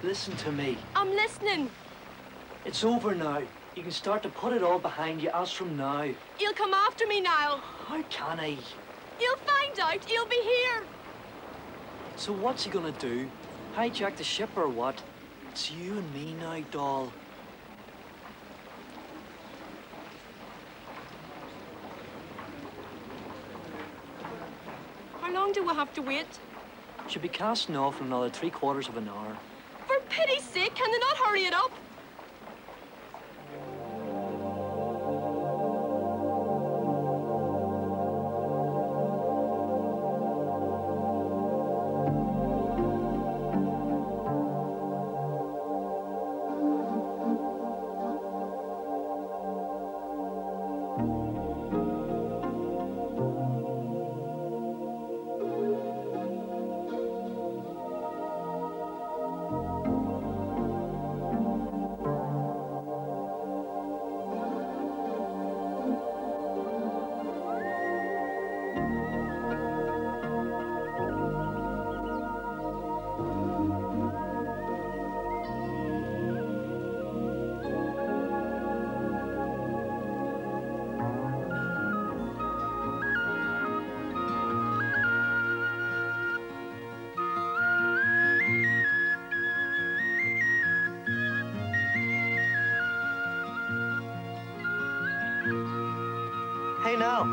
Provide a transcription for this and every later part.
Listen to me. I'm listening. It's over now. You can start to put it all behind you as from now. He'll come after me now. How can he? He'll find out. He'll be here. So what's he gonna do? Hijack the ship or what? It's you and me now, doll. How long do we have to wait? Should be casting off in another 3/4 of an hour. For pity's sake, can they not hurry it up? Hey now,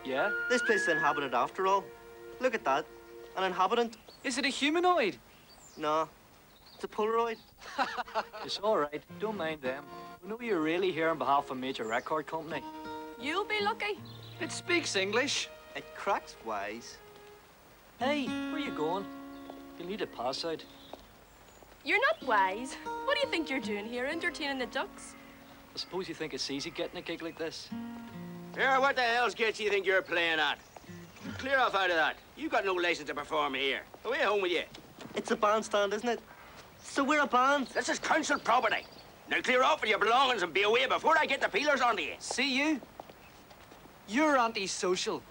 Yeah? this place is inhabited after all. Look at that, an inhabitant. Is it a humanoid? No, it's a Polaroid. It's all right. Don't mind them. We know you're really here on behalf of a major record company. You'll be lucky. It speaks English. It cracks wise. Hey, where you going? You'll need a pass out. You're not wise. What do you think you're doing here, entertaining the ducks? I suppose you think it's easy getting a gig like this? Here, what the hell's sketch you think you're playing at? Clear off out of that. You got no license to perform here. Away home with you. It's a bandstand, isn't it? So we're a band. This is council property. Now clear off with your belongings and be away before I get the peelers onto you. See you? You're antisocial.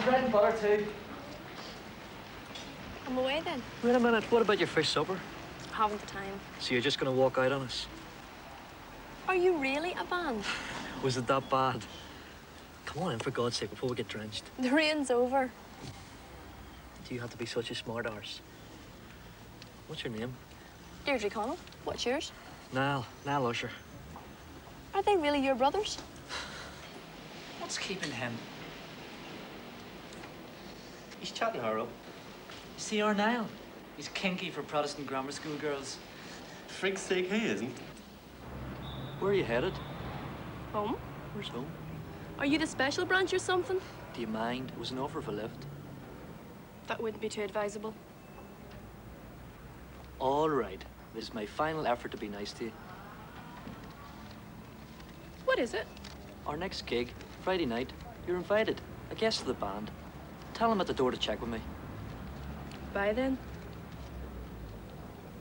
Bread and butter too. I'm away then. Wait a minute, what about your fish supper? Haven't the time. So you're just gonna walk out on us? Are you really a band? Was it that bad? Come on in, for God's sake, before we get drenched. The rain's over. Do you have to be such a smart arse? What's your name? Deirdre Connell. What's yours? Niall Usher. Are they really your brothers? What's keeping him? He's chatting her up. See our Niall? He's kinky for Protestant grammar school girls. Frick's sake, he isn't. Where are you headed? Home? Where's home? Are you the special branch or something? Do you mind? It was an offer of a lift. That wouldn't be too advisable. All right. This is my final effort to be nice to you. What is it? Our next gig, Friday night. You're invited. A guest of the band. Tell him at the door to check with me. Bye then.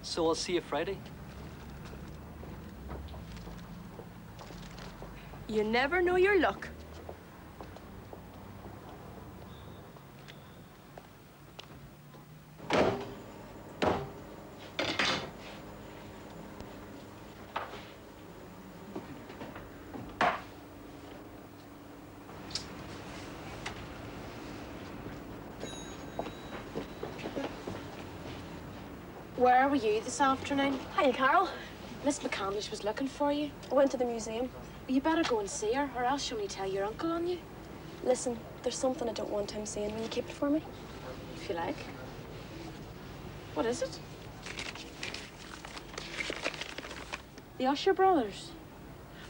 So I'll see you Friday. You never know your luck. Where were you this afternoon? Hi, Carol. Miss McCandlish was looking for you. I went to the museum. You better go and see her, or else she'll only tell your uncle on you. Listen, there's something I don't want him saying. Will you keep it for me? If you like. What is it? The Usher brothers.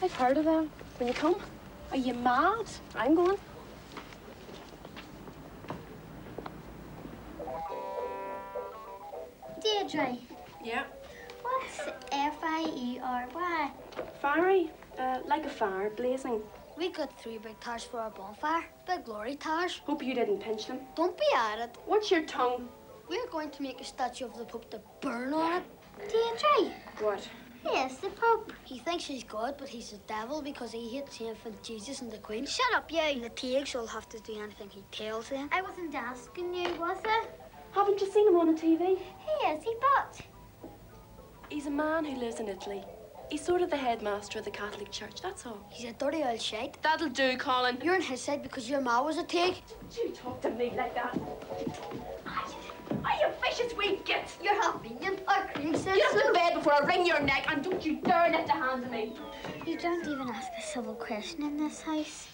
I've heard of them. Will you come? Are you mad? I'm going. Deirdre, Yeah. what's F-I-E-R-Y? Fiery, like a fire, blazing. We got 3 big tires for our bonfire. Big glory tires. Hope you didn't pinch them. Don't be at it. What's your tongue? We're going to make a statue of the Pope to burn on it. Deirdre. What? Yes, the Pope. He thinks he's God, but he's the devil because he hates the infant Jesus and the Queen. Shut up, you. The pigs will have to do anything he tells them. I wasn't asking you, was I? Haven't you seen him on the TV? He is, he but. He's a man who lives in Italy. He's sort of the headmaster of the Catholic Church, that's all. He's a dirty old shite. That'll do, Colin. You're on his side because your ma was a pig. Don't you talk to me like that. Are you vicious wee git? You're half vegan. Our cream says Get up so. to bed before I wring your neck, and don't you dare lift a hand to me. You don't even ask a civil question in this house.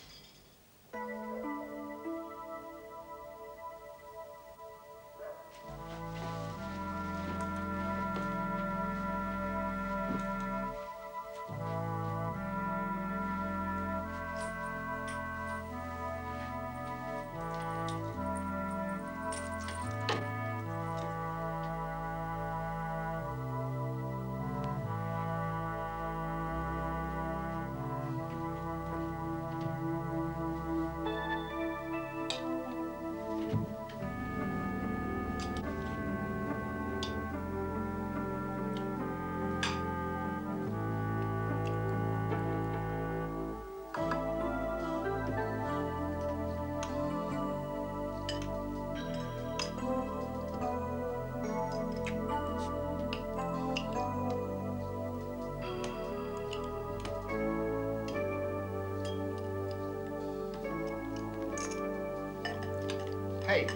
Hey,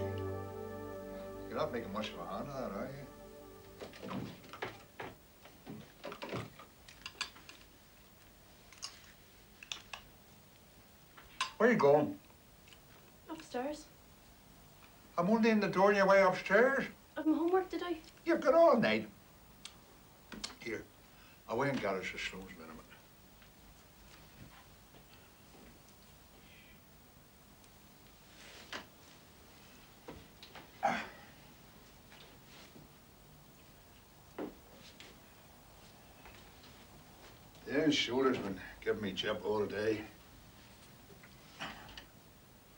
you're not making much of a hand of that, are you? Where are you going? Upstairs. I'm only in the door on your way upstairs. I've my homework to do. You've got all night. Here, I'll wait and get us a slows minute. Yeah, his shoulder's been giving me jip all day.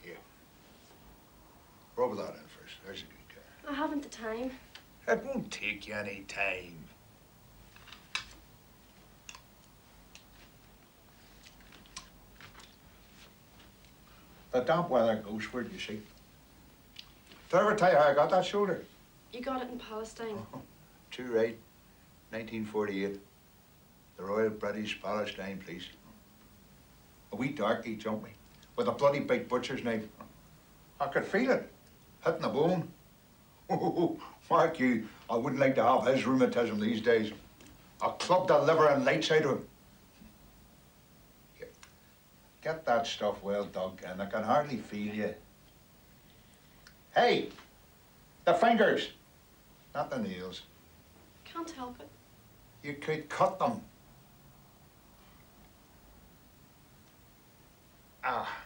Here. Rub that in first. There's a good guy. I haven't the time. It won't take you any time. The damp weather goes where do you see? Did I ever tell you how I got that shoulder? You got it in Palestine. Oh, too right. 1948. The Royal British Palestine Police. A wee darky jumped me with a bloody big butcher's knife. I could feel it, hitting the bone. Oh, mark you, I wouldn't like to have his rheumatism these days. I clubbed the liver and lights out of him. Here, get that stuff well dug, and I can hardly feel you. Hey, the fingers, not the nails. Can't help it. You could cut them. Ah.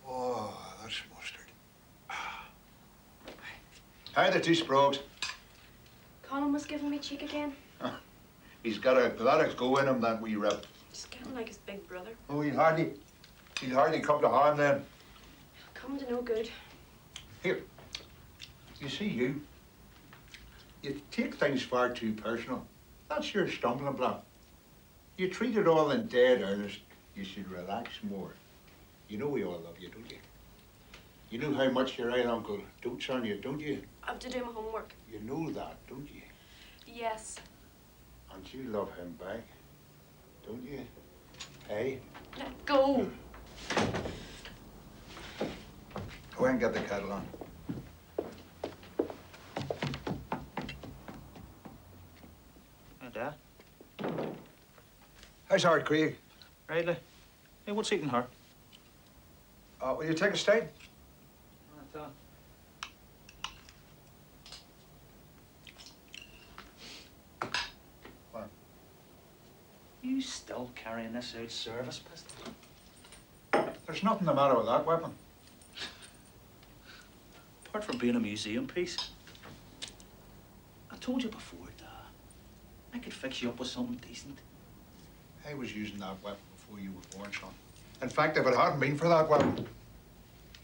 Oh, that's mustard. Ah. How are the 2 sprogs? Colin was giving me cheek again. He's got a lot of go in him, that wee rip. Just getting like his big brother. Oh, he'll hardly come to harm then. Come to no good. Here, you see you take things far too personal. That's your stumbling block. You treat it all in dead earnest. You should relax more. You know we all love you, don't you? You know how much your old uncle dotes on you, don't you? I have to do my homework. You know that, don't you? Yes. And you love him back, don't you? Hey? Let go. Go and get the kettle on. How's Howard Craig? Riley. Hey, what's eating her? Will you take a steak? What? You still carrying this out service pistol? There's nothing the matter with that weapon. Apart from being a museum piece. I told you before, Dad. I could fix you up with something decent. I was using that weapon before you were born, son. In fact, if it hadn't been for that weapon,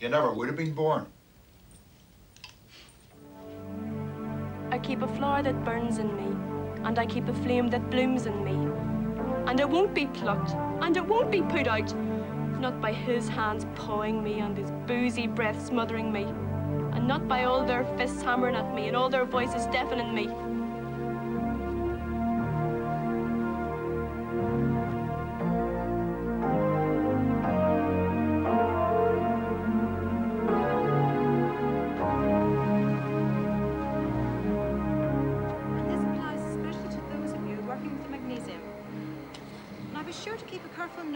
you never would have been born. I keep a flower that burns in me, and I keep a flame that blooms in me. And it won't be plucked, and it won't be put out, not by his hands pawing me and his boozy breath smothering me, and not by all their fists hammering at me and all their voices deafening me.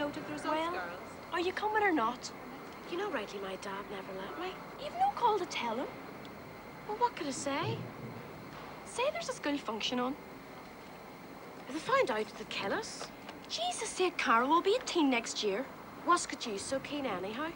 Note of the results, Well, girls. are you coming or not? You know rightly my dad never let me. You've no call to tell him. Well, what could I say? Say there's a school function on. If they find out, they'd kill us. Jesus sake, Carol, we'll be 18 next year. What's got you so keen anyhow?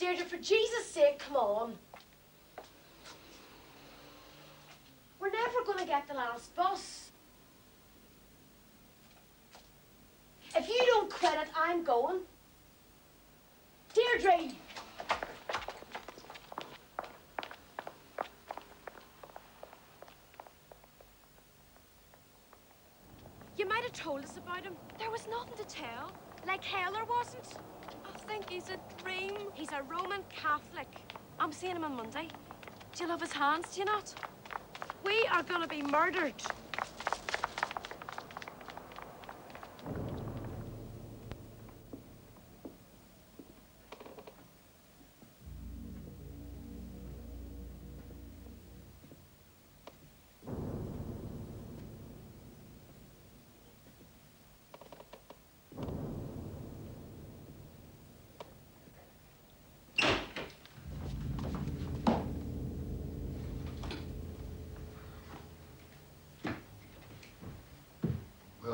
Deirdre, for Jesus' sake, come on. We're never going to get the last bus. If you don't quit it, I'm going. Deirdre! You might have told us about him. There was nothing to tell. Like hell there wasn't. I think he's a dream. He's a Roman Catholic. I'm seeing him on Monday. Do you love his hands, do you not? We are gonna be murdered.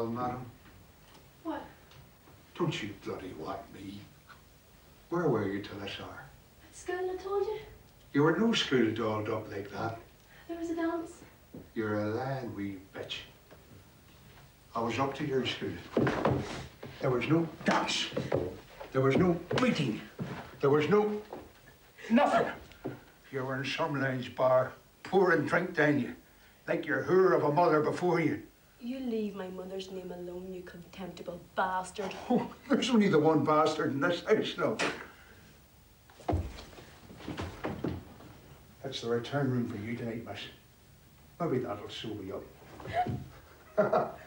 Well, madam, What? don't you bloody whack me. Where were you till this hour? At school, I told you. You were at no school dolled up like that. There was a dance. You're a lying wee bitch. I was up to your school. There was no dance. There was no meeting. There was no... nothing. You were in some lane's bar, pouring drink down you, like your whore of a mother before you. You leave my mother's name alone, you contemptible bastard. Oh, there's only the one bastard in this house now. That's the return room for you tonight, miss. Maybe that'll sober you up.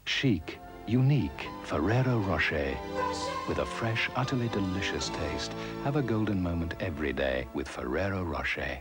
Chic, unique Ferrero Rocher. With a fresh, utterly delicious taste. Have a golden moment every day with Ferrero Rocher.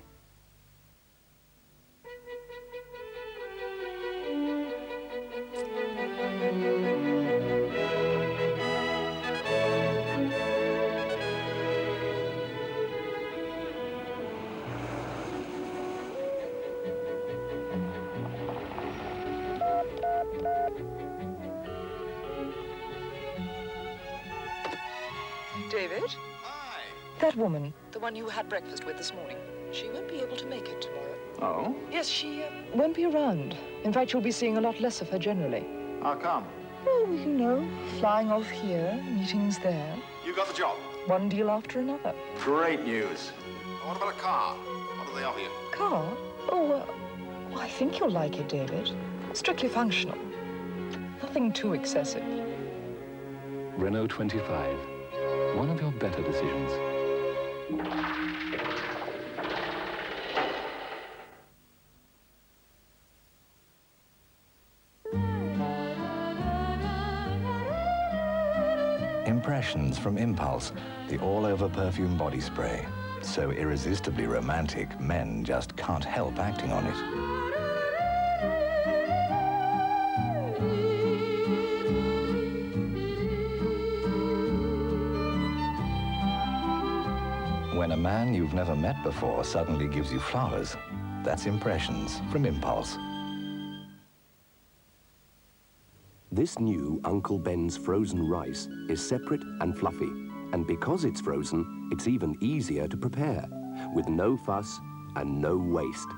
David? Hi. That woman, the one you had breakfast with this morning, she won't be able to make it tomorrow. Oh? Yes, she won't be around. In fact, you'll be seeing a lot less of her generally. How come? Oh, you know, flying off here, meetings there. You got the job. One deal after another. Great news. What about a car? What do they offer you? Car? Oh, I think you'll like it, David. Strictly functional. Nothing too excessive. Renault 25. One of your better decisions. Impressions from Impulse, the all-over perfume body spray. So irresistibly romantic, men just can't help acting on it. When a man you've never met before suddenly gives you flowers, that's Impressions from Impulse. This new Uncle Ben's frozen rice is separate and fluffy, and because it's frozen, it's even easier to prepare, with no fuss and no waste.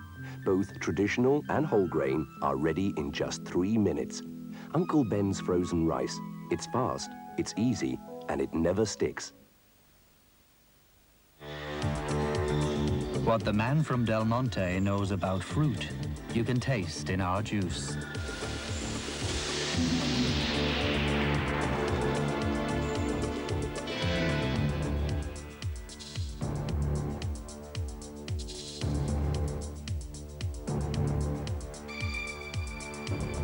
Both traditional and whole grain are ready in just 3 minutes. Uncle Ben's frozen rice. It's fast, it's easy, and it never sticks. What the man from Del Monte knows about fruit, you can taste in our juice.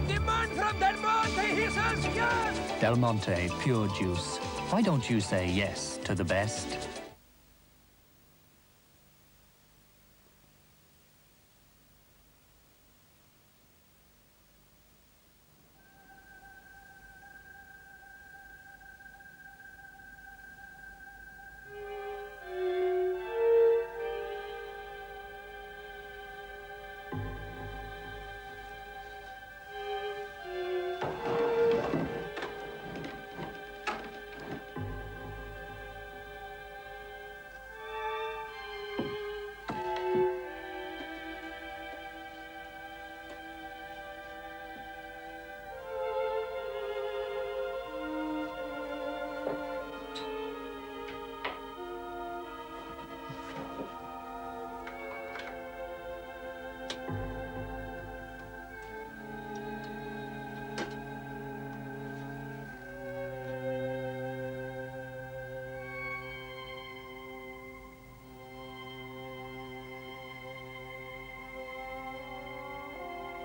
The man from Del Monte, he says yes! Del Monte, pure juice. Why don't you say yes to the best?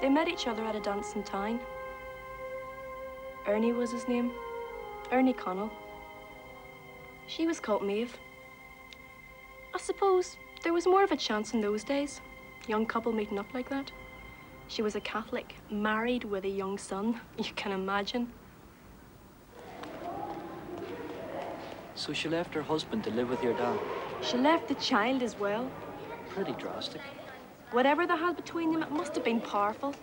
They met each other at a dance in town. Ernie was his name. Ernie Connell. She was called Maeve. I suppose there was more of a chance in those days. Young couple meeting up like that. She was a Catholic, married with a young son. You can imagine. So she left her husband to live with your dad? She left the child as well. Pretty drastic. Whatever they had between them, it must have been powerful.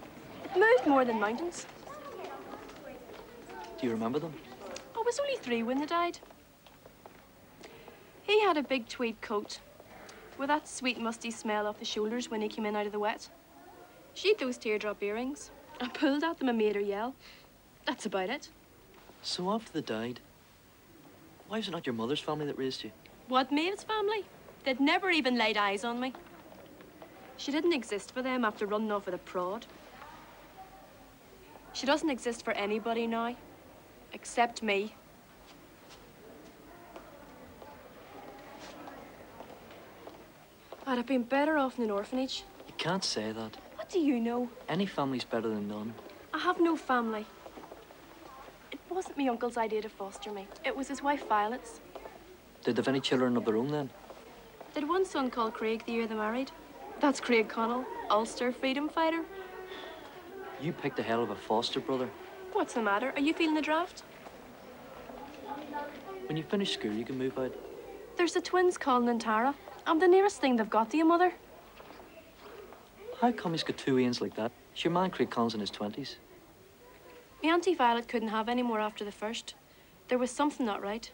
It moved more than mountains. Do you remember them? I was only 3 when they died. He had a big tweed coat with that sweet musty smell off the shoulders when he came in out of the wet. She had those teardrop earrings. I pulled at them and made her yell. That's about it. So after they died, why was it not your mother's family that raised you? What Maeve's family? They'd never even laid eyes on me. She didn't exist for them after running off with a prod. She doesn't exist for anybody now, except me. I'd have been better off in an orphanage. You can't say that. What do you know? Any family's better than none. I have no family. It wasn't my uncle's idea to foster me. It was his wife Violet's. Did they have any children of their own then? They'd one son called Craig the year they married. That's Craig Connell, Ulster freedom fighter. You picked a hell of a foster brother. What's the matter? Are you feeling the draft? When you finish school, you can move out. There's the twins, Colin and Tara. I'm the nearest thing they've got to your mother. How come he's got 2 Ians like that? It's your man Craig Collins in his 20s. My Auntie Violet couldn't have any more after the first. There was something not right.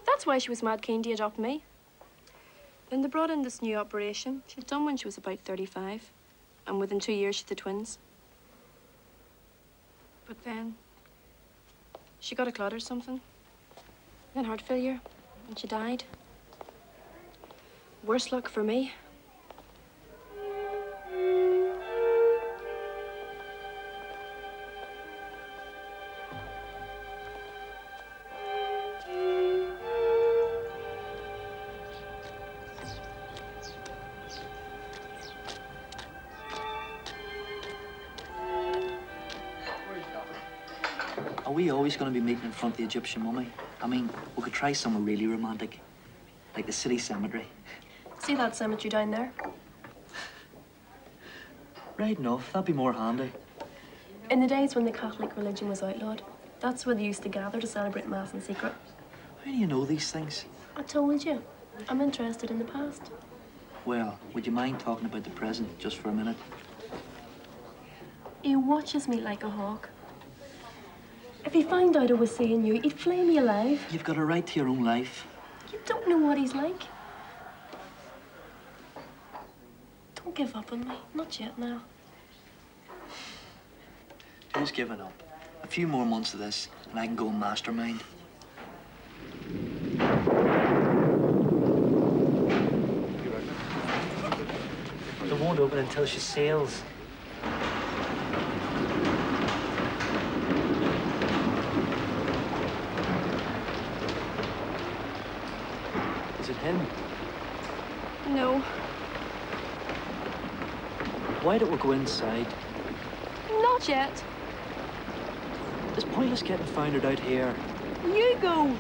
That's why she was mad keen to adopt me. Then they brought in this new operation. She'd done when she was about 35. And within 2 years, she had the twins. But then, she got a clot or something. Then heart failure, and she died. Worse luck for me. Are we always going to be meeting in front of the Egyptian mummy? I mean, we could try somewhere really romantic, like the city cemetery. See that cemetery down there? Right enough, that'd be more handy. In the days when the Catholic religion was outlawed, that's where they used to gather to celebrate Mass in secret. How do you know these things? I told you, I'm interested in the past. Well, would you mind talking about the present just for a minute? He watches me like a hawk. If he found out I was seeing you, he'd flay me alive. You've got a right to your own life. You don't know what he's like. Don't give up on me. Not yet now. Who's giving up? A few more months of this, and I can go and mastermind. They won't open until she sails. Is it him? No. Why don't we go inside? Not yet. It's pointless getting found out here. You go.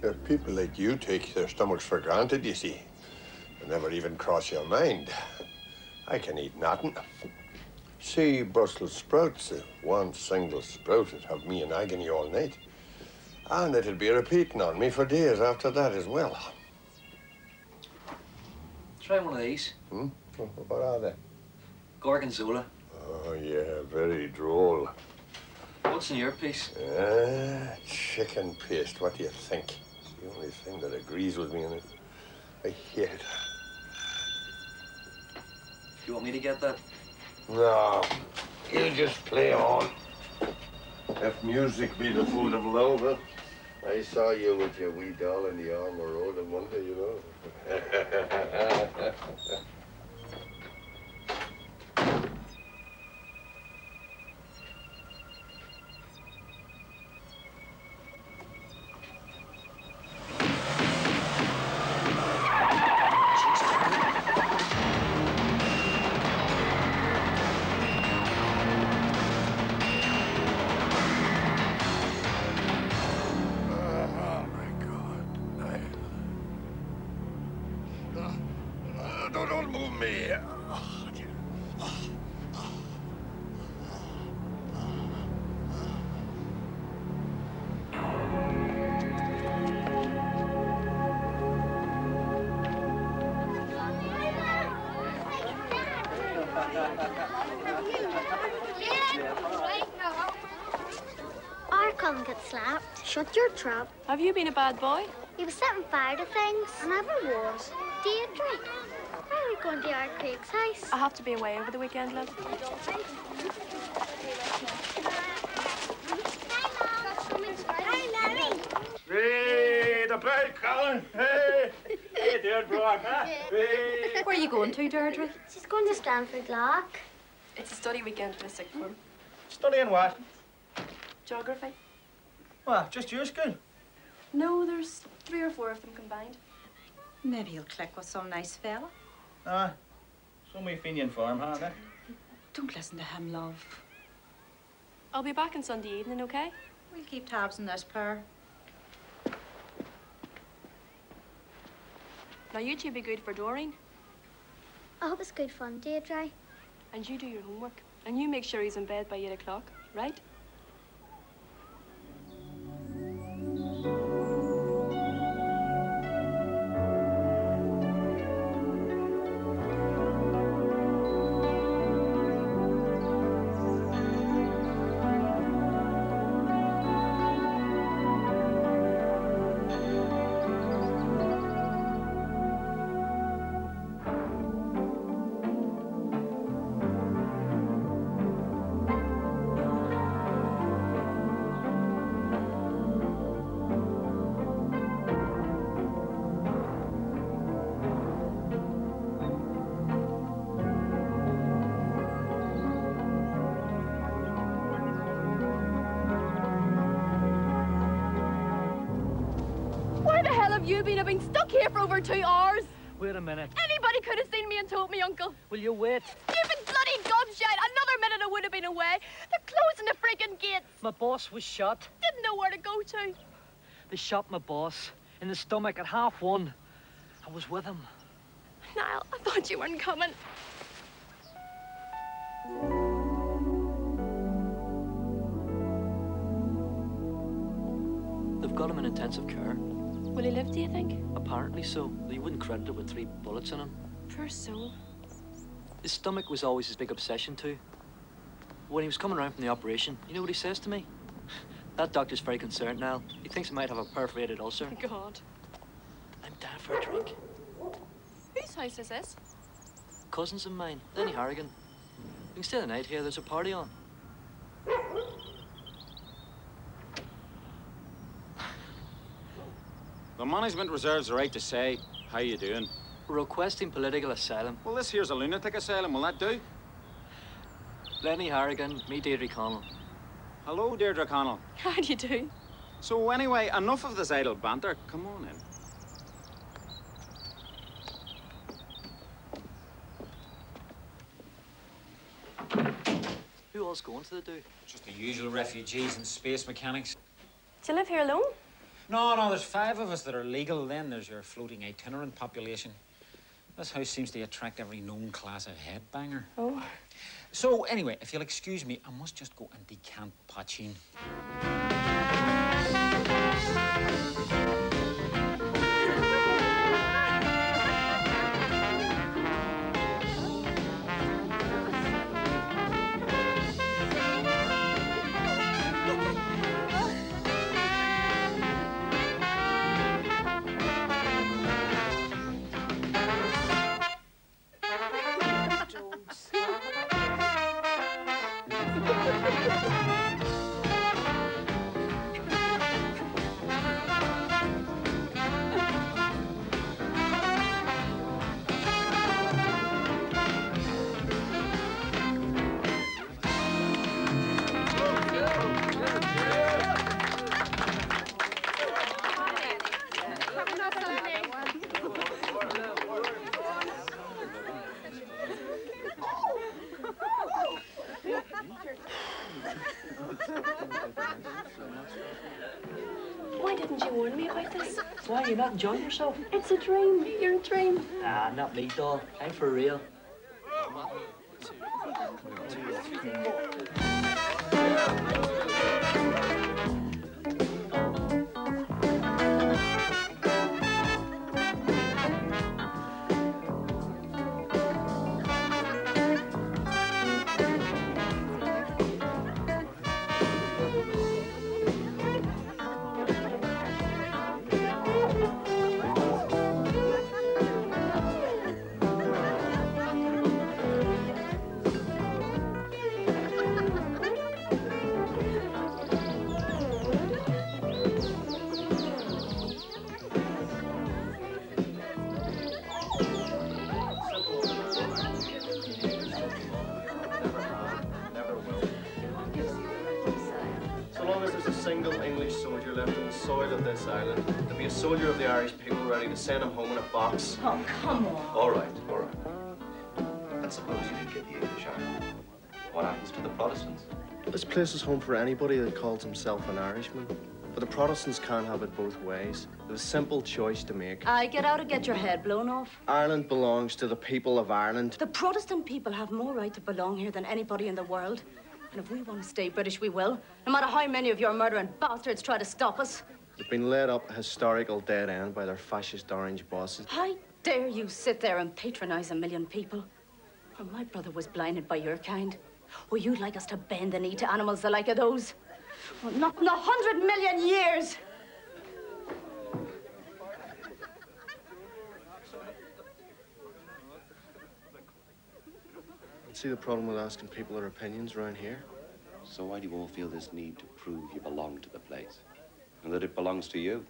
There are people like you take their stomachs for granted, you see. They never even cross your mind. I can eat nothing. See, Brussels sprouts, one single sprout would have me in agony all night. And it'll be repeating on me for days after that as well. Try one of these. What are they? Gorgonzola. Oh, yeah, very droll. What's in your piece? Chicken paste, what do you think? It's the only thing that agrees with me in it. I hate it. You want me to get that? No, you just play on. If music be the food of love, huh? I saw you with your wee doll in the Armour Road on Monday, you know. me. Our cousin got slapped. Shut your trap. Have you been a bad boy? He was setting fire to things. I never was. Deirdre, why are we going to our Craig's house? I have to be away over the weekend, love. Hey, the bird calling. Hey, hey, Deirdre, huh? Hey. Where are you going to, Deirdre? She's going to Stanford Lock. It's a study weekend for the sixth form. Studying what? Geography. What, just your school? No, there's 3 or 4 of them combined. Maybe you'll click with some nice fella. Ah, some way Fenian farm, huh? Don't listen to him, love. I'll be back on Sunday evening, okay? We'll keep tabs on this pair. Now, you two be good for Doreen. I hope it's good fun, Deirdre. And you do your homework. And you make sure he's in bed by 8 o'clock, right? Where the hell have you been? I've been stuck here for over 2 hours. Wait a minute. Anybody could have seen me and told me, Uncle. Will you wait? Stupid bloody gobshite! Another minute I would have been away. They're closing the freaking gates. My boss was shot. Didn't know where to go to. They shot my boss in the stomach at 1:30. I was with him. Niall, I thought you weren't coming. They've got him in intensive care. Will he live, do you think? Apparently so. But you wouldn't credit it with 3 bullets in him. Poor soul. His stomach was always his big obsession too. When he was coming around from the operation, you know what he says to me? That doctor's very concerned now. He thinks I might have a perforated ulcer. God. I'm down for a drink. Whose house is this? Cousins of mine, Lenny Harrigan. We can stay the night here. There's a party on. The management reserves the right to say, how you doing? We're requesting political asylum. Well, this here's a lunatic asylum. Will that do? Lenny Harrigan, me Deirdre Connell. Hello, Deirdre Connell. How do you do? So anyway, enough of this idle banter. Come on in. Who else going to the do? Just the usual refugees and space mechanics. Do you live here alone? No, there's 5 of us that are legal. Then there's your floating itinerant population. This house seems to attract every known class of headbanger. Oh. So, anyway, if you'll excuse me, I must just go and decant poachine. Why, you not enjoying yourself? It's a dream. You're a dream. Nah, not me, doll. I'm for real. So long as there's a single English soldier left on the soil of this island, there'll be a soldier of the Irish people ready to send him home in a box. Oh, come on. All right, all right. And suppose you didn't get the English Ireland. What happens to the Protestants? This place is home for anybody that calls himself an Irishman. But the Protestants can't have it both ways. There's a simple choice to make. Aye, get out and get your head blown off. Ireland belongs to the people of Ireland. The Protestant people have more right to belong here than anybody in the world. And if we want to stay British, we will. No matter how many of your murdering bastards try to stop us. They've been led up a historical dead end by their fascist orange bosses. How dare you sit there and patronize a million people? When my brother was blinded by your kind, would you like us to bend the knee to animals the like of those? Well, not in 100 million years! I see the problem with asking people their opinions around here. So why do you all feel this need to prove you belong to the place? And that it belongs to you?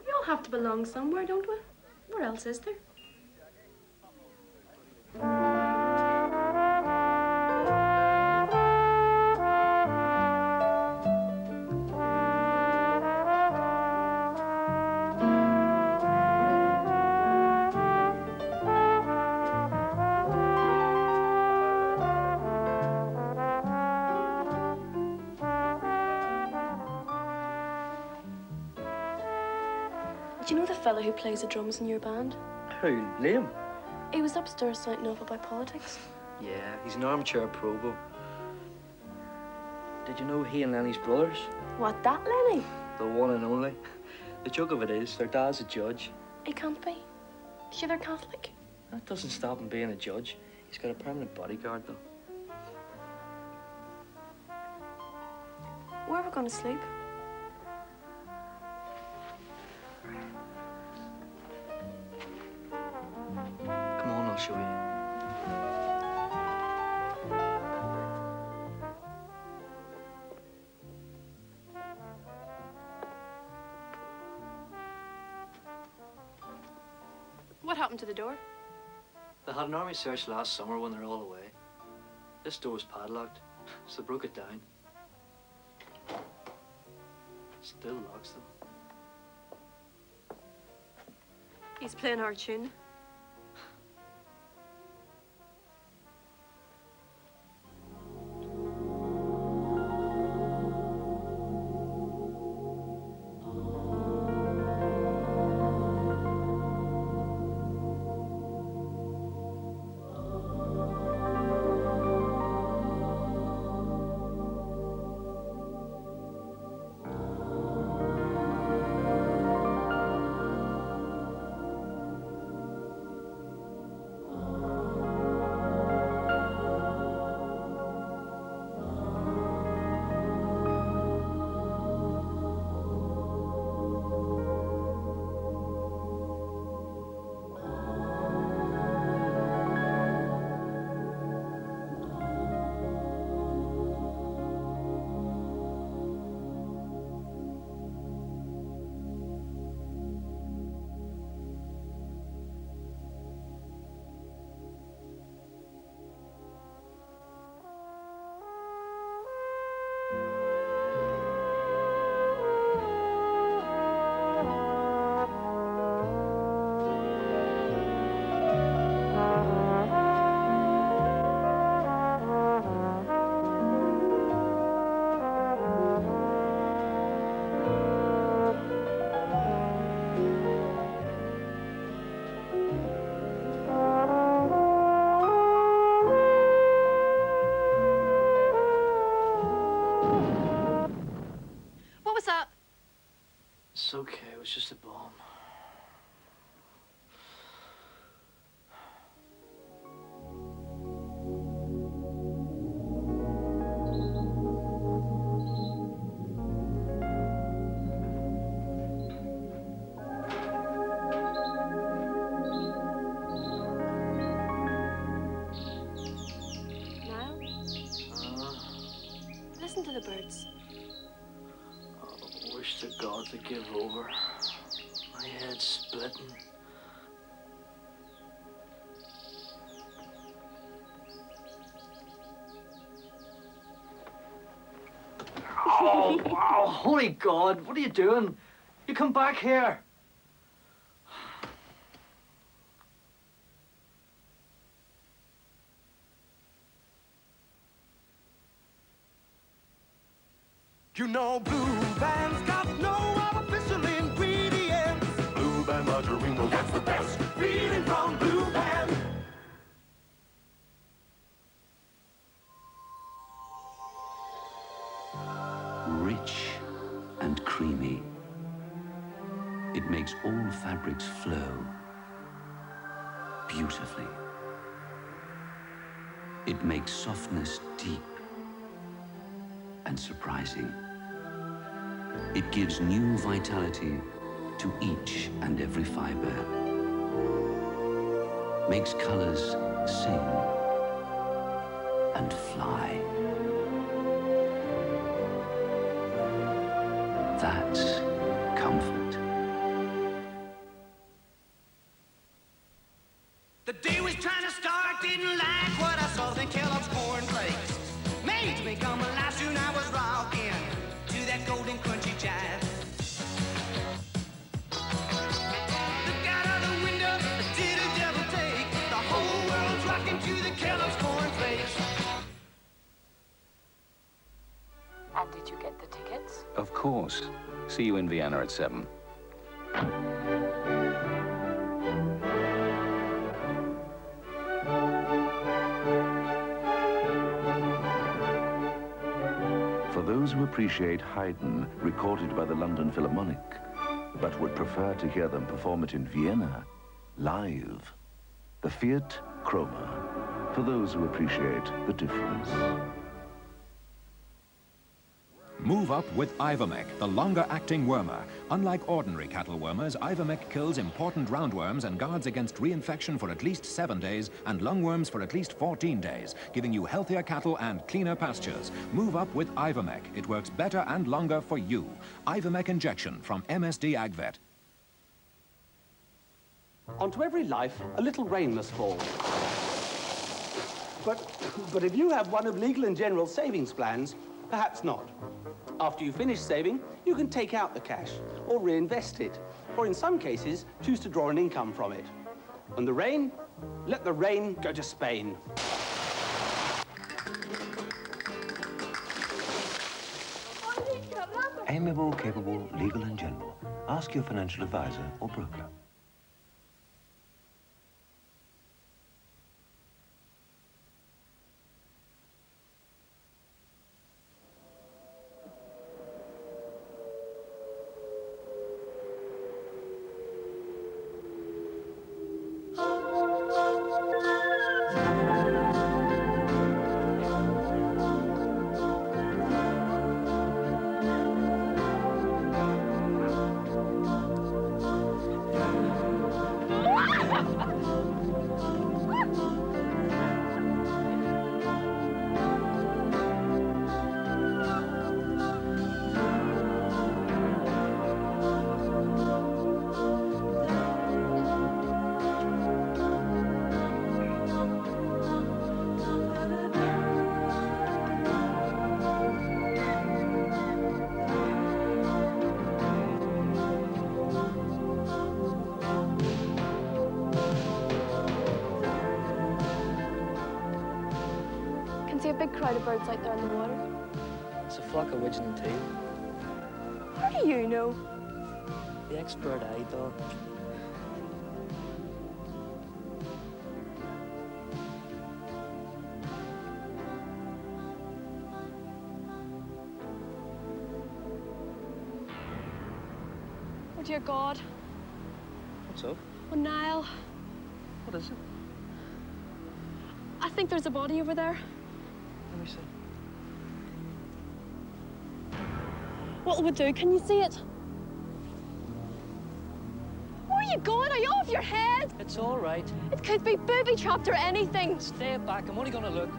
We all have to belong somewhere, don't we? Where else is there? Do you know the fella who plays the drums in your band? Who? Name? He was upstairs sounding off about politics. Yeah, he's an armchair probo. Did you know he and Lenny's brothers? What, that Lenny? The one and only. The joke of it is, their dad's a judge. He can't be. Sure, they're Catholic. That doesn't stop him being a judge. He's got a permanent bodyguard, though. Where are we going to sleep? Come on, I'll show you. What happened to the door? They had an army search last summer when they were all away. This door was padlocked, so they broke it down. Still locks, though. He's playing our tune. was just a bomb. Listen to the birds. I wish to God to give over. My head's splitting. Oh, wow, holy God, what are you doing? You come back here. You know Blue Band's got no artificial ingredients. Blue Band margarine will get the best feeling from Blue Band. Rich and creamy. It makes all fabrics flow beautifully. It makes softness deep and surprising. It gives new vitality to each and every fiber. Makes colors sing and fly. That's comfort. The day was trying to start, didn't like what I saw. Then Kellogg's cornflakes made me come alive. Soon I was rocking to that golden crunchy jive. Look out of the window, did a double take. The whole world's rocking to the Kellogg's cornflakes. And did you get the tickets? Of course. See you in Vienna at 7. For those who appreciate Haydn, recorded by the London Philharmonic, but would prefer to hear them perform it in Vienna, live, the Fiat Chroma, for those who appreciate the difference. Move up with Ivomec, the longer-acting wormer. Unlike ordinary cattle wormers, Ivomec kills important roundworms and guards against reinfection for at least 7 days and lungworms for at least 14 days, giving you healthier cattle and cleaner pastures. Move up with Ivomec. It works better and longer for you. Ivomec injection from MSD AgVet. Onto every life, a little rain must fall. But if you have one of Legal and General's savings plans, perhaps not. After you finish saving, you can take out the cash or reinvest it, or in some cases, choose to draw an income from it. And the rain? Let the rain go to Spain. Amiable, capable, Legal and General. Ask your financial advisor or broker. Can see a big crowd of birds out there in the water. It's a flock of widgeon and teal. How do you know? The expert eye dog. Would dear God. What's up? Oh, Niall. What is it? I think there's a body over there. Let me see. What'll we do? Can you see it? Where are you going? Are you off your head? It's all right. It could be booby-trapped or anything. Stay back. I'm only gonna look.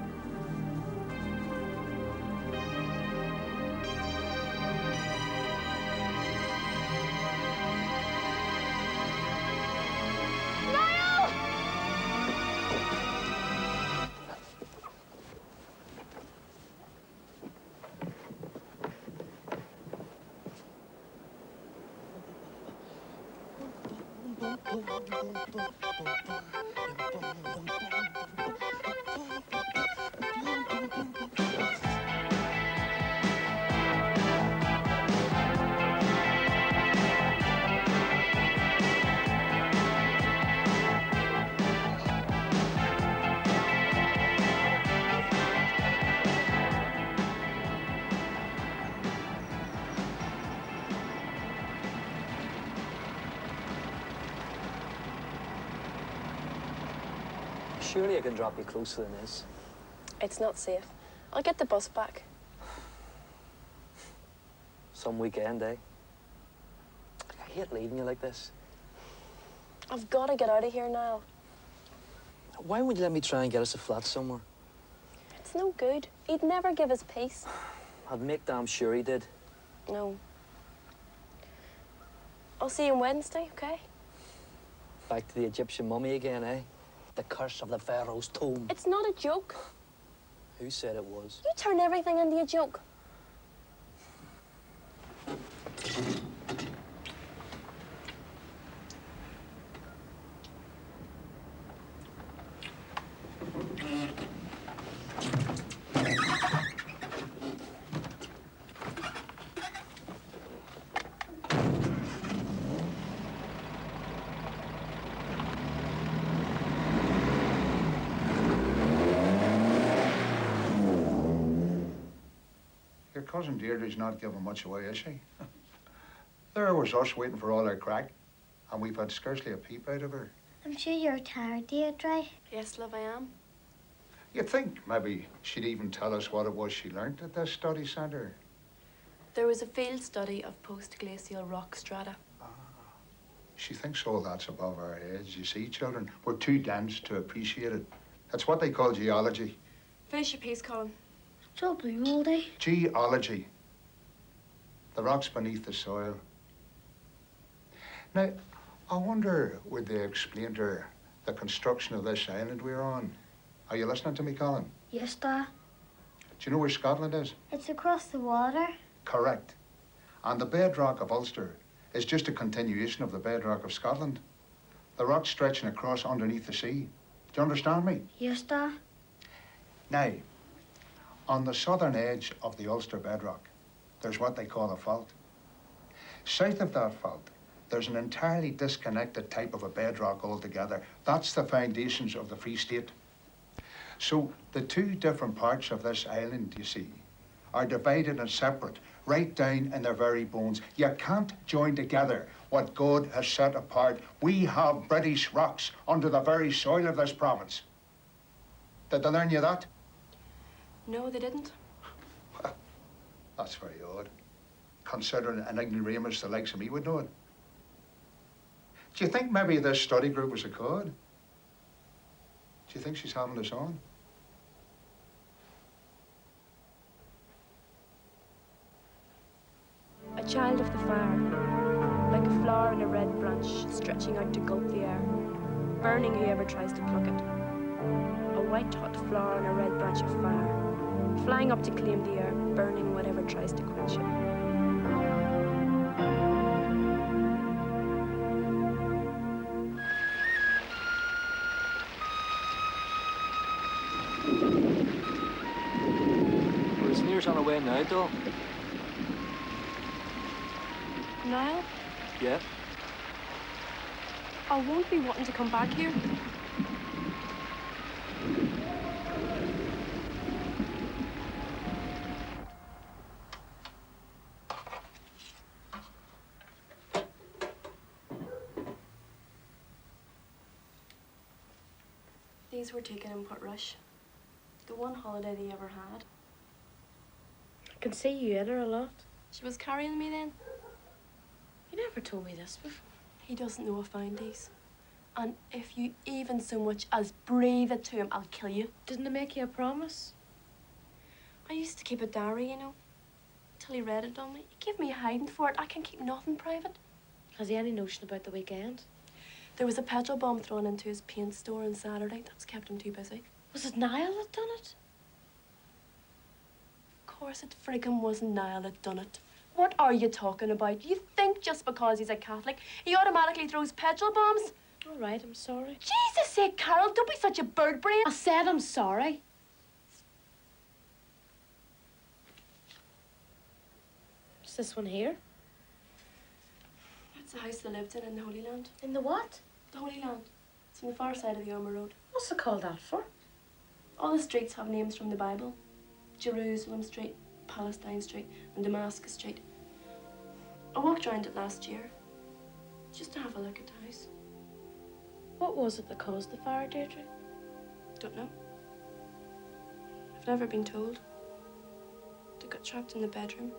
Surely I can drop you closer than this. It's not safe. I'll get the bus back. Some weekend, eh? I hate leaving you like this. I've got to get out of here now. Why won't you let me try and get us a flat somewhere? It's no good. He'd never give us peace. I'd make damn sure he did. No. I'll see you on Wednesday, okay? Back to the Egyptian mummy again, eh? The curse of the Pharaoh's tomb. It's not a joke. Who said it was? You turn everything into a joke. Your cousin Deirdre's not giving much away, is she? There was us waiting for all our crack, and we've had scarcely a peep out of her. I'm sure you're tired, Deirdre. Yes, love, I am. You'd think maybe she'd even tell us what it was she learnt at this study centre. There was a field study of post-glacial rock strata. She thinks all that's above our heads. You see, children, we're too dense to appreciate it. That's what they call geology. Finish your piece, Colin. It's all blue all day. Geology. The rocks beneath the soil. Now, I wonder, would they explain to her the construction of this island we're on? Are you listening to me, Colin? Yes, Dad. Do you know where Scotland is? It's across the water. Correct. And the bedrock of Ulster is just a continuation of the bedrock of Scotland. The rock's stretching across underneath the sea. Do you understand me? Yes, Dad. Now, on the southern edge of the Ulster bedrock, there's what they call a fault. South of that fault, there's an entirely disconnected type of a bedrock altogether. That's the foundations of the Free State. So the two different parts of this island, you see, are divided and separate, right down in their very bones. You can't join together what God has set apart. We have British rocks under the very soil of this province. Did they learn you that? No, they didn't. That's very odd, considering an ignoramus the likes of me would know it. Do you think maybe this study group was a code? Do you think she's having us on? A child of the fire, like a flower in a red branch stretching out to gulp the air, burning whoever tries to pluck it. A white-hot flower on a red branch of fire, flying up to claim the air, burning whatever tries to quench it. Well, it's near on our way now, though. Niall, Yeah? I won't be wanting to come back here. These were taken in Portrush. The one holiday they ever had. I can see you in her a lot. She was carrying me then. You never told me this before. He doesn't know I found these. And if you even so much as breathe it to him, I'll kill you. Didn't he make you a promise? I used to keep a diary, you know, till he read it on me. He gave me a hiding for it. I can keep nothing private. Has he any notion about the weekend? There was a petrol bomb thrown into his paint store on Saturday. That's kept him too busy. Was it Niall that done it? Of course it friggin' wasn't Niall that done it. What are you talking about? You think just because he's a Catholic, he automatically throws petrol bombs? All right, I'm sorry. Jesus sake, Carol, don't be such a bird brain. I said I'm sorry. What's this one here? That's the house they lived in the Holy Land. In the what? The Holy Land. It's on the far side of the Armour Road. What's it called that for? All the streets have names from the Bible. Jerusalem Street, Palestine Street, and Damascus Street. I walked around it last year, just to have a look at the house. What was it that caused the fire, Deirdre? Don't know. I've never been told. They got trapped in the bedroom.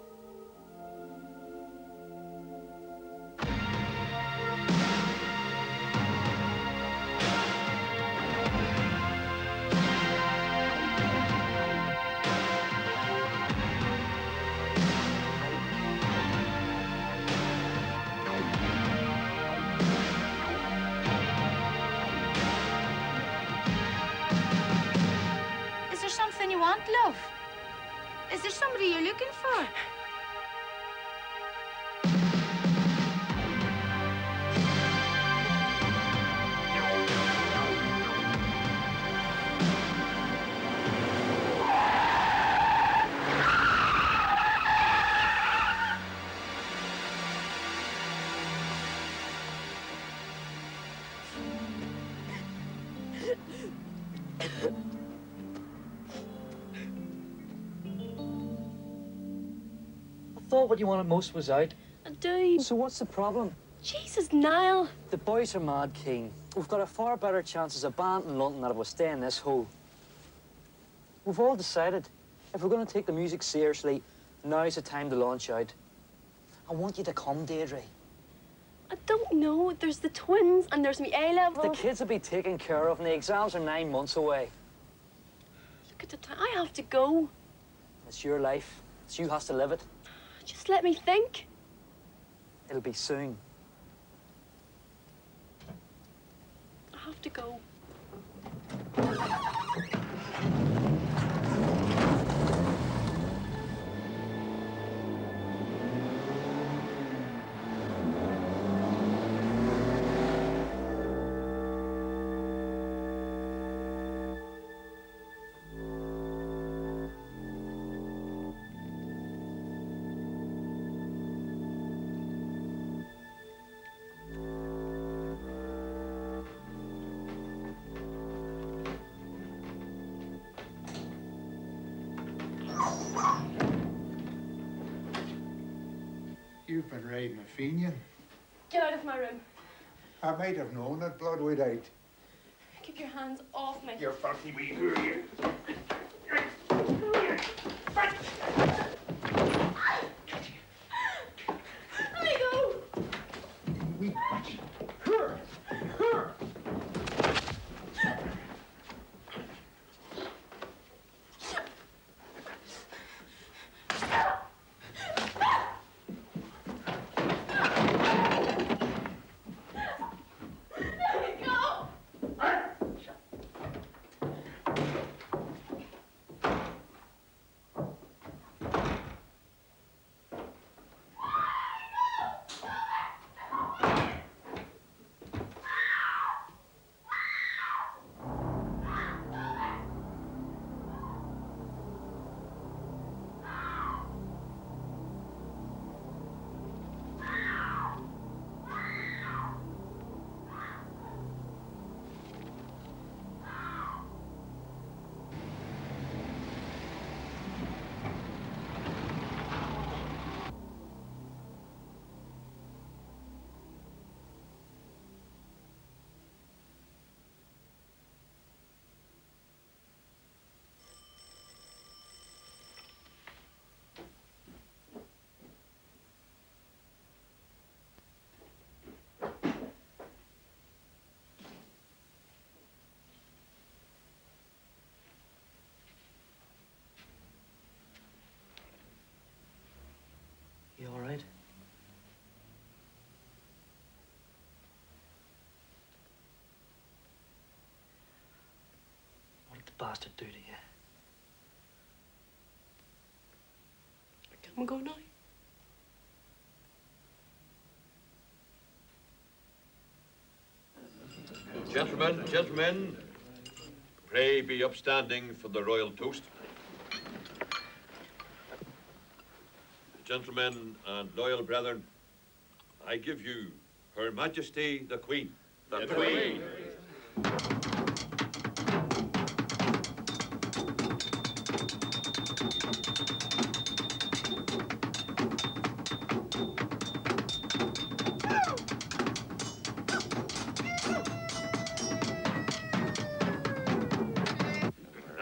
Is there something you want, love? Is there somebody you're looking for? I thought what you wanted most was out. I do. So what's the problem? Jesus, Niall. The boys are mad keen. We've got a far better chance as a band in London that it will stay in this hole. We've all decided, if we're going to take the music seriously, now's the time to launch out. I want you to come, Deirdre. I don't know. There's the twins and there's me A-level. The kids will be taken care of and the exams are 9 months away. Look at the time. I have to go. It's your life. It's you has to live it. Just let me think. It'll be soon. I have to go. You've been riding a Fenian. Get out of my room. I might have known that blood would out. Keep your hands off me. You funky wee hooer. Let me go. Wee bitch. did the bastard do to you? Can we go now? Gentlemen, pray be upstanding for the royal toast. Gentlemen and loyal brethren, I give you Her Majesty the Queen. The Queen.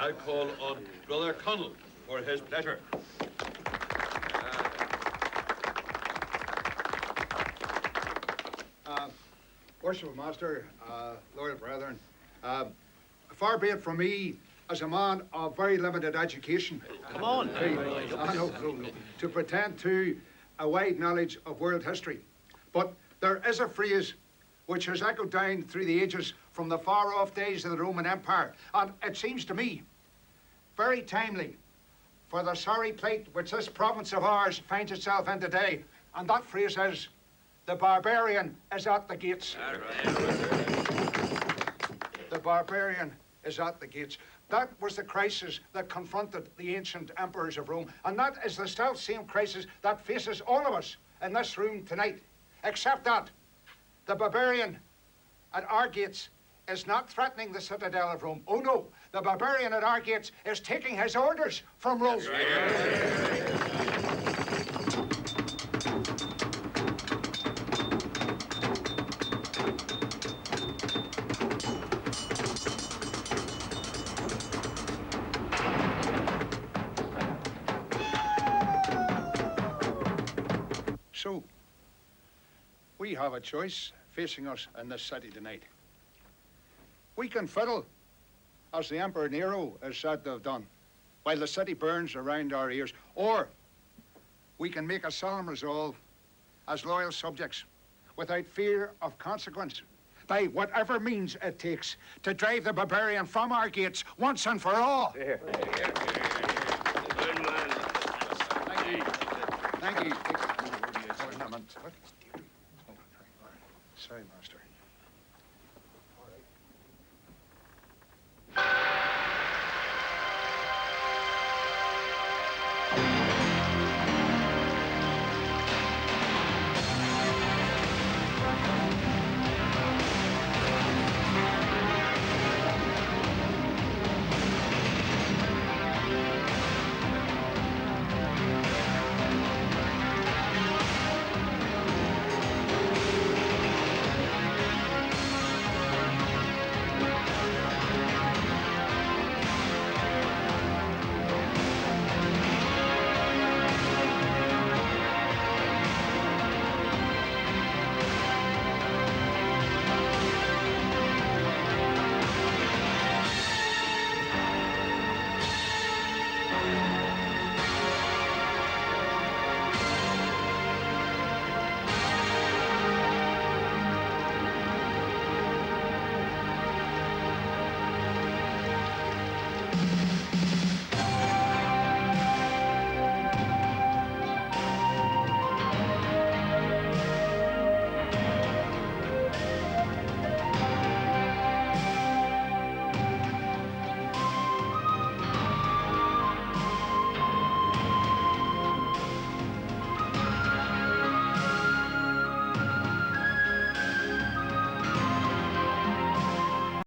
I call on Brother Connell for his pleasure. Worshipful Master, loyal brethren, far be it from me, as a man of very limited education, Come on. no, to pretend to a wide knowledge of world history. But there is a phrase which has echoed down through the ages from the far-off days of the Roman Empire, and it seems to me very timely for the sorry plight which this province of ours finds itself in today, and that phrase is, the barbarian is at the gates. The barbarian is at the gates. That was the crisis that confronted the ancient emperors of Rome, and that is the self-same crisis that faces all of us in this room tonight, except that the barbarian at our gates is not threatening the citadel of Rome. Oh no, the barbarian at our gates is taking his orders from Rome. So, we have a choice facing us in this city tonight. We can fiddle, as the Emperor Nero is said to have done, while the city burns around our ears, or we can make a solemn resolve as loyal subjects, without fear of consequence, by whatever means it takes, to drive the barbarian from our gates once and for all. Thank you. Thank you. Sorry, Master.